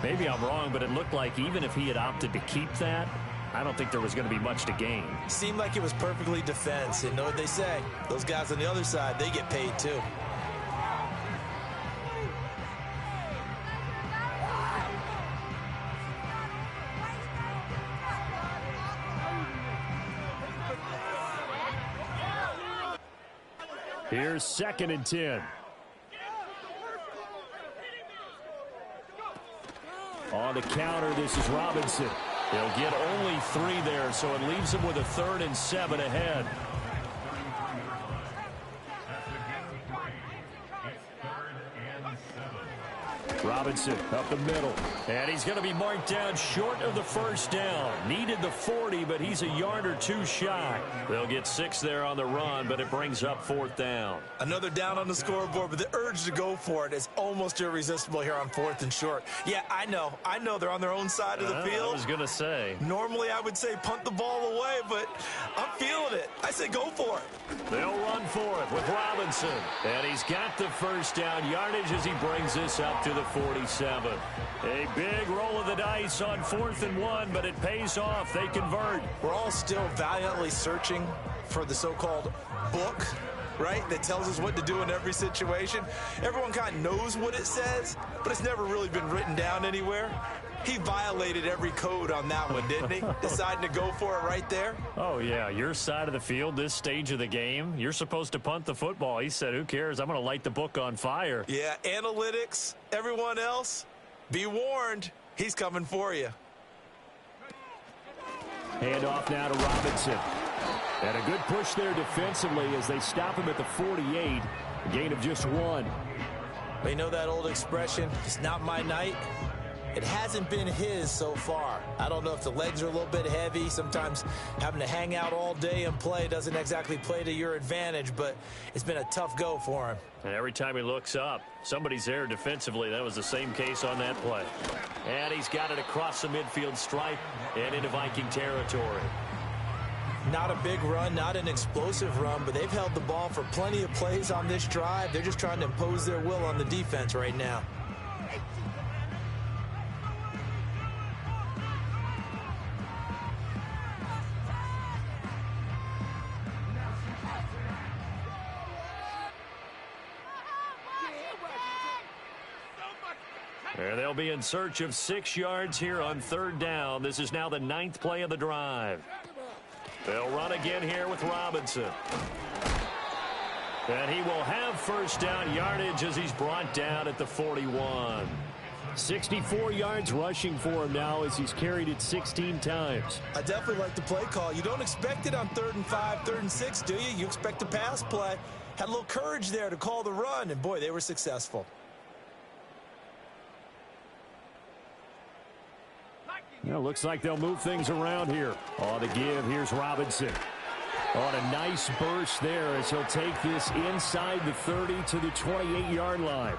[SPEAKER 8] Maybe I'm wrong, but it looked like even if he had opted to keep that, I don't think there was going to be much to gain.
[SPEAKER 9] Seemed like it was perfectly defense. And know what they say? Those guys on the other side, they get paid too.
[SPEAKER 8] Here's 2nd and 10. On the counter, this is Robinson. He'll get only 3 there, so it leaves him with a 3rd and 7 ahead. Robinson up the middle, and he's going to be marked down short of the first down. Needed the 40, but he's a yard or 2 shy. They'll get 6 there on the run, but it brings up 4th down.
[SPEAKER 9] Another down on the scoreboard, but the urge to go for it is almost irresistible here on 4th and short. Yeah, I know they're on their own side of the field.
[SPEAKER 8] I was going to say.
[SPEAKER 9] Normally I would say punt the ball away, but I'm feeling it. I say go for it.
[SPEAKER 8] They'll run for it with Robinson. And he's got the first down yardage as he brings this up to the 47. A big roll of the dice on 4th and 1, but it pays off. They convert.
[SPEAKER 9] We're all still valiantly searching for the so-called book, right, that tells us what to do in every situation. Everyone kind of knows what it says, but it's never really been written down anywhere. He violated every code on that one, didn't he? Deciding to go for it right there.
[SPEAKER 8] Oh, yeah. Your side of the field, this stage of the game, you're supposed to punt the football. He said, who cares? I'm going to light the book on fire.
[SPEAKER 9] Yeah, analytics, everyone else, be warned. He's coming for you.
[SPEAKER 8] Hand off now to Robinson. And a good push there defensively as they stop him at the 48. A gain of just 1.
[SPEAKER 9] You know that old expression, it's not my night? It hasn't been his so far. I don't know if the legs are a little bit heavy. Sometimes having to hang out all day and play doesn't exactly play to your advantage, but it's been a tough go for him.
[SPEAKER 8] And every time he looks up, somebody's there defensively. That was the same case on that play. And he's got it across the midfield stripe and into Viking territory.
[SPEAKER 9] Not a big run, not an explosive run, but they've held the ball for plenty of plays on this drive. They're just trying to impose their will on the defense right now.
[SPEAKER 8] And they'll be in search of 6 yards here on 3rd down. This is now the 9th play of the drive. They'll run again here with Robinson. And he will have first down yardage as he's brought down at the 41. 64 yards rushing for him now as he's carried it 16 times.
[SPEAKER 9] I definitely like the play call. You don't expect it on 3rd and 5, 3rd and 6, do you? You expect a pass play. Had a little courage there to call the run, and boy, they were successful.
[SPEAKER 8] Well, looks like they'll move things around here. On the give, here's Robinson. On a nice burst there as he'll take this inside the 30 to the 28-yard line.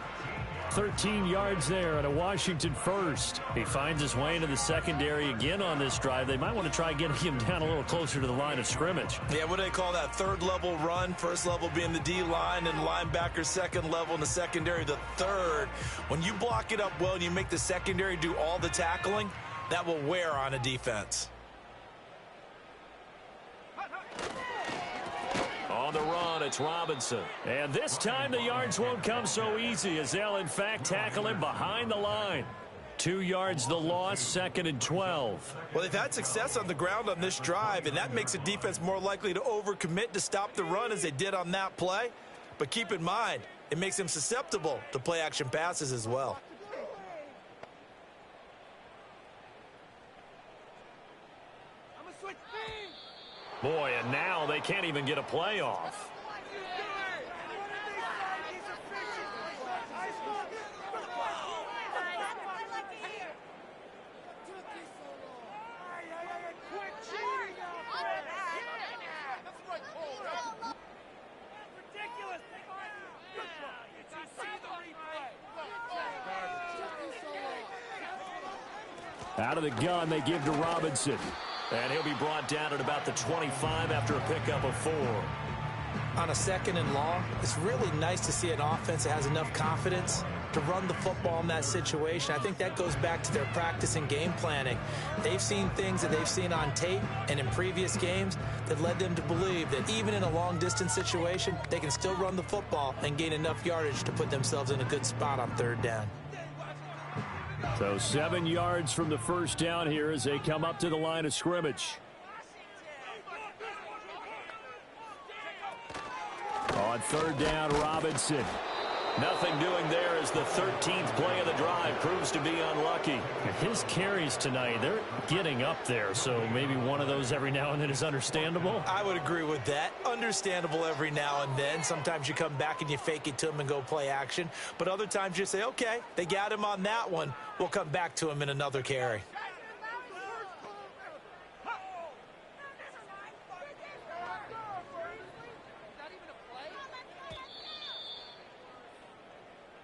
[SPEAKER 8] 13 yards there and a Washington first. He finds his way into the secondary again on this drive. They might want to try getting him down a little closer to the line of scrimmage.
[SPEAKER 9] Yeah, what do they call that? Third level run. First level being the D-line and linebacker. Second level in the secondary, the third. When you block it up well and you make the secondary do all the tackling, that will wear on a defense.
[SPEAKER 8] On the run, it's Robinson. And this time the yards won't come so easy as they'll, in fact, tackle him behind the line. 2 yards the loss, 2nd and 12.
[SPEAKER 9] Well, they've had success on the ground on this drive, and that makes a defense more likely to overcommit to stop the run as they did on that play. But keep in mind, it makes them susceptible to play-action passes as well.
[SPEAKER 8] Boy, and now they can't even get a play off. Out of the gun, they give to Robinson. And he'll be brought down at about the 25 after a pickup of 4.
[SPEAKER 9] On a 2nd and long, it's really nice to see an offense that has enough confidence to run the football in that situation. I think that goes back to their practice and game planning. They've seen things that they've seen on tape and in previous games that led them to believe that even in a long-distance situation, they can still run the football and gain enough yardage to put themselves in a good spot on 3rd down.
[SPEAKER 8] So 7 yards from the first down here as they come up to the line of scrimmage. On 3rd down, Robinson. Nothing doing there as the 13th play of the drive proves to be unlucky. His carries tonight, they're getting up there, so maybe one of those every now and then is understandable.
[SPEAKER 9] I would agree with that. Understandable every now and then. Sometimes you come back and you fake it to him and go play action. But other times you say, okay, they got him on that one. We'll come back to him in another carry.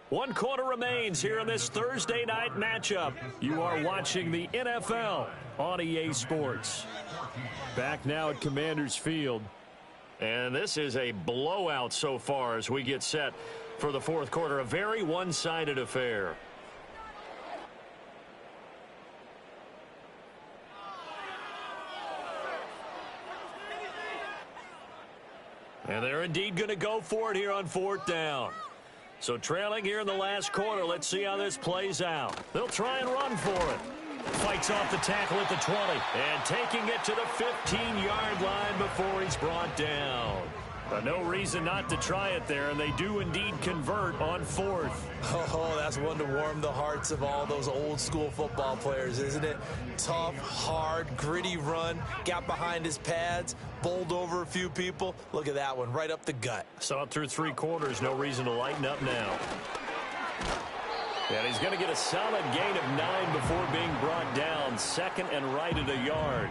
[SPEAKER 8] One quarter remains here in this Thursday night matchup. You are watching the NFL on EA Sports. Back now at Commanders Field. And this is a blowout so far as we get set for the 4th quarter. A very one-sided affair. And they're indeed going to go for it here on 4th down. So trailing here in the last quarter, let's see how this plays out. They'll try and run for it. Fights off the tackle at the 20 and taking it to the 15-yard line before he's brought down. But no reason not to try it there, and they do indeed convert on 4th.
[SPEAKER 9] Oh, that's one to warm the hearts of all those old-school football players, isn't it? Tough, hard, gritty run, got behind his pads, bowled over a few people. Look at that one, right up the gut.
[SPEAKER 8] Saw it through 3 quarters, no reason to lighten up now. And he's going to get a solid gain of 9 before being brought down. 2nd and right at a yard.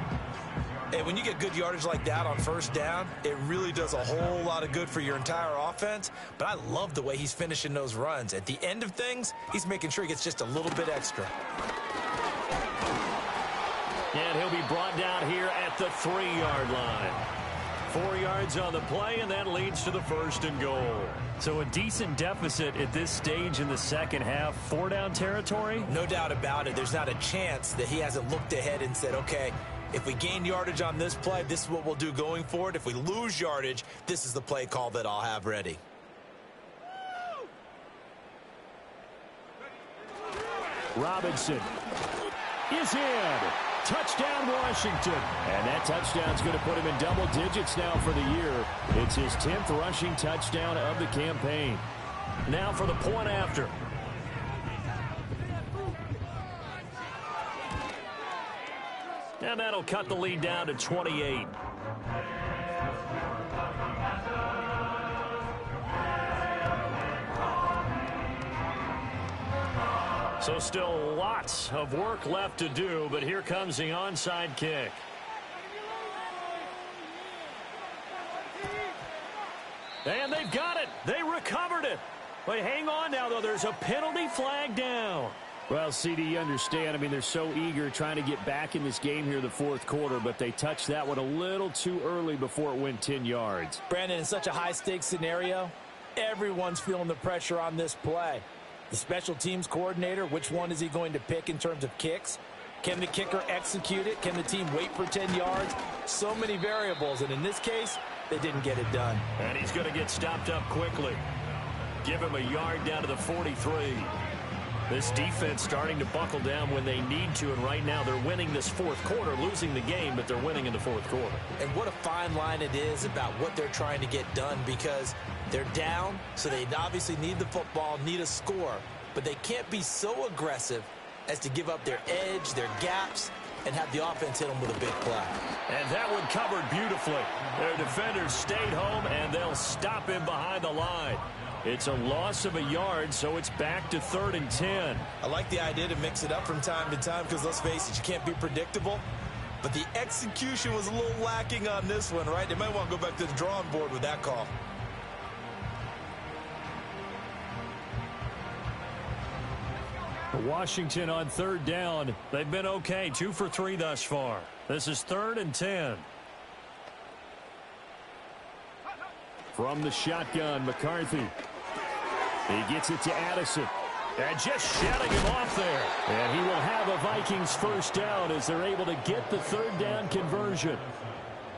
[SPEAKER 9] And when you get good yardage like that on 1st down, it really does a whole lot of good for your entire offense. But I love the way he's finishing those runs. At the end of things, he's making sure he gets just a little bit extra.
[SPEAKER 8] And he'll be brought down here at the 3-yard line. 4 yards on the play, and that leads to the 1st and goal. So a decent deficit at this stage in the second half. 4-down territory?
[SPEAKER 9] No doubt about it. There's not a chance that he hasn't looked ahead and said, okay, if we gain yardage on this play, this is what we'll do going forward. If we lose yardage, this is the play call that I'll have ready.
[SPEAKER 8] Robinson is in. Touchdown, Washington. And that touchdown's going to put him in double digits now for the year. It's his 10th rushing touchdown of the campaign. Now for the point after. And that'll cut the lead down to 28. So still lots of work left to do, but here comes the onside kick. And they've got it. They recovered it. But hang on now, though. There's a penalty flag down.
[SPEAKER 10] Well, CD, you understand. I mean, they're so eager trying to get back in this game here in the fourth quarter, but they touched that one a little too early before it went 10 yards.
[SPEAKER 9] Brandon, in such a high-stakes scenario, everyone's feeling the pressure on this play. The special teams coordinator, which one is he going to pick in terms of kicks? Can the kicker execute it? Can the team wait for 10 yards? So many variables, and in this case, they didn't get it done.
[SPEAKER 8] And he's going to get stopped up quickly. Give him a yard down to the 43. This defense starting to buckle down when they need to, and right now they're winning this fourth quarter, losing the game, but they're winning in the fourth quarter.
[SPEAKER 9] And what a fine line it is about what they're trying to get done, because they're down, so they obviously need the football, need a score, but they can't be so aggressive as to give up their edge, their gaps, and have the offense hit them with a big play.
[SPEAKER 8] And that one covered beautifully. Their defenders stayed home, and they'll stop him behind the line. It's a loss of a yard, so it's back to 3rd and 10.
[SPEAKER 9] I like the idea to mix it up from time to time because, let's face it, you can't be predictable. But the execution was a little lacking on this one, right? They might want to go back to the drawing board with that call.
[SPEAKER 8] Washington on 3rd down. They've been okay, 2 for 3 thus far. This is 3rd and 10.
[SPEAKER 10] From the shotgun, McCarthy. He gets it to Addison.
[SPEAKER 8] And just shutting him off there.
[SPEAKER 10] And he will have a Vikings first down as they're able to get the 3rd down conversion.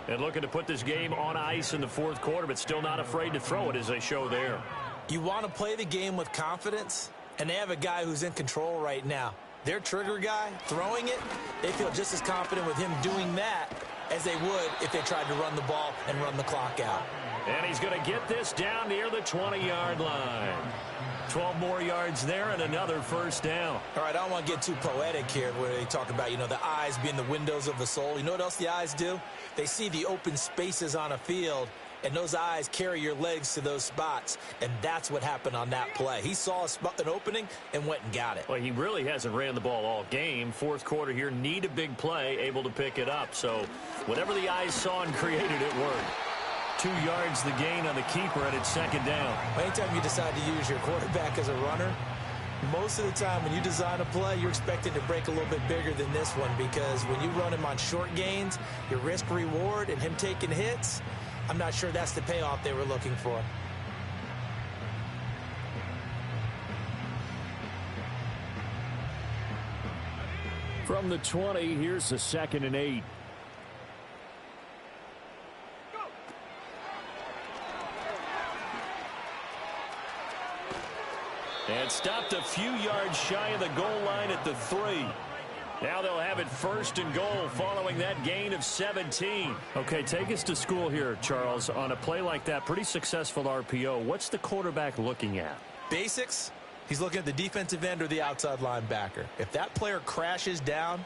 [SPEAKER 8] And looking to put this game on ice in the fourth quarter, but still not afraid to throw it as they show there.
[SPEAKER 9] You want to play the game with confidence, and they have a guy who's in control right now. Their trigger guy, throwing it, they feel just as confident with him doing that as they would if they tried to run the ball and run the clock out.
[SPEAKER 8] And he's going to get this down near the 20-yard line. 12 more yards there and another first down.
[SPEAKER 9] All right, I don't want to get too poetic here where they talk about, the eyes being the windows of the soul. You know what else the eyes do? They see the open spaces on a field, and those eyes carry your legs to those spots, and that's what happened on that play. He saw an opening and went and got it.
[SPEAKER 8] Well, he really hasn't ran the ball all game. Fourth quarter here, need a big play, able to pick it up. So whatever the eyes saw and created, it worked. 2 yards the gain on the keeper, and it's 2nd down.
[SPEAKER 9] Anytime you decide to use your quarterback as a runner, most of the time when you design a play, you're expecting to break a little bit bigger than this one, because when you run him on short gains, your risk-reward and him taking hits, I'm not sure that's the payoff they were looking for.
[SPEAKER 10] From the 20, here's the 2nd and 8.
[SPEAKER 8] And stopped a few yards shy of the goal line at the 3. Now they'll have it 1st and goal following that gain of 17.
[SPEAKER 10] Okay, take us to school here, Charles. On a play like that, pretty successful RPO. What's the quarterback looking at?
[SPEAKER 9] Basics, he's looking at the defensive end or the outside linebacker. If that player crashes down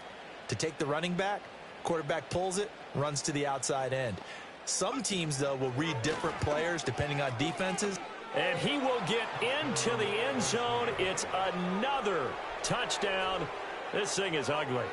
[SPEAKER 9] to take the running back, quarterback pulls it, runs to the outside end. Some teams, though, will read different players depending on defenses.
[SPEAKER 8] And he will get into the end zone. It's another touchdown. This thing is ugly.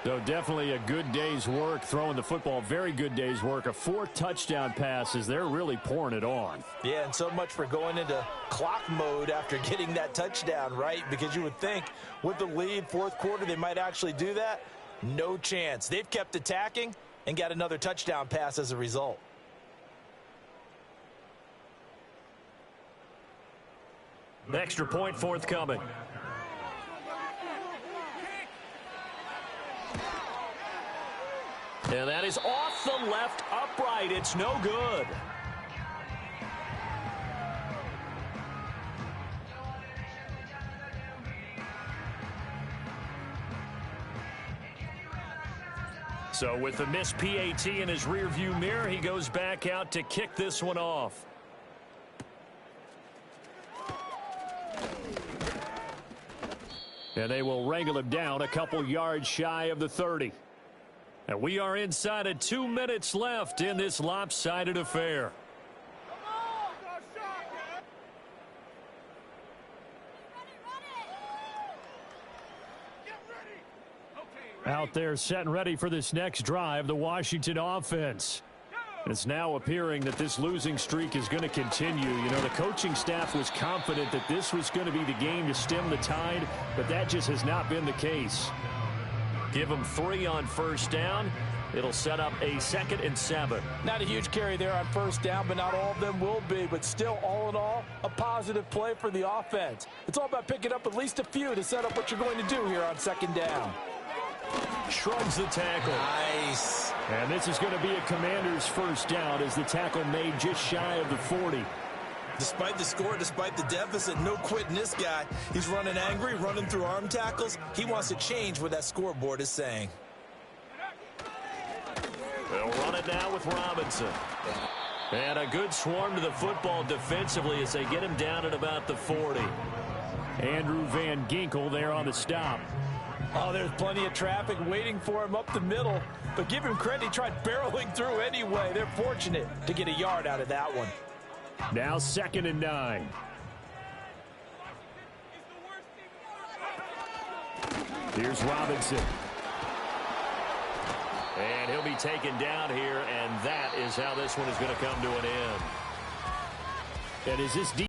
[SPEAKER 10] So definitely a good day's work throwing the football. Very good day's work. A 4th touchdown passes. They're really pouring it on.
[SPEAKER 9] Yeah, and so much for going into clock mode after getting that touchdown, right? Because you would think with the lead, fourth quarter, they might actually do that. No chance. They've kept attacking and got another touchdown pass as a result.
[SPEAKER 8] Extra point forthcoming. And that is off the left upright. It's no good. So with the missed PAT in his rearview mirror, he goes back out to kick this one off.
[SPEAKER 10] And they will wrangle him down a couple yards shy of the 30.
[SPEAKER 8] And we are inside of 2 minutes left in this lopsided affair. Out there set and ready for this next drive, the Washington offense. It's now appearing that this losing streak is going to continue. You know, the coaching staff was confident that this was going to be the game to stem the tide, but that just has not been the case. Give them 3 on first down. It'll set up a 2nd and 7.
[SPEAKER 9] Not a huge carry there on first down, but not all of them will be. But still, all in all, a positive play for the offense. It's all about picking up at least a few to set up what you're going to do here on 2nd down.
[SPEAKER 8] Shrugs the tackle.
[SPEAKER 9] Nice.
[SPEAKER 8] And this is going to be a Commander's first down as the tackle made just shy of the 40.
[SPEAKER 9] Despite the score, despite the deficit, no quitting this guy. He's running angry, running through arm tackles. He wants to change what that scoreboard is saying.
[SPEAKER 8] They'll run it now with Robinson. And a good swarm to the football defensively as they get him down at about the 40. Andrew Van Ginkel there on the stop.
[SPEAKER 9] Oh, there's plenty of traffic waiting for him up the middle. But give him credit, he tried barreling through anyway. They're fortunate to get a yard out of that one.
[SPEAKER 8] Now 2nd and 9. Here's Robinson. And he'll be taken down here, and that is how this one is going to come to an end. And is this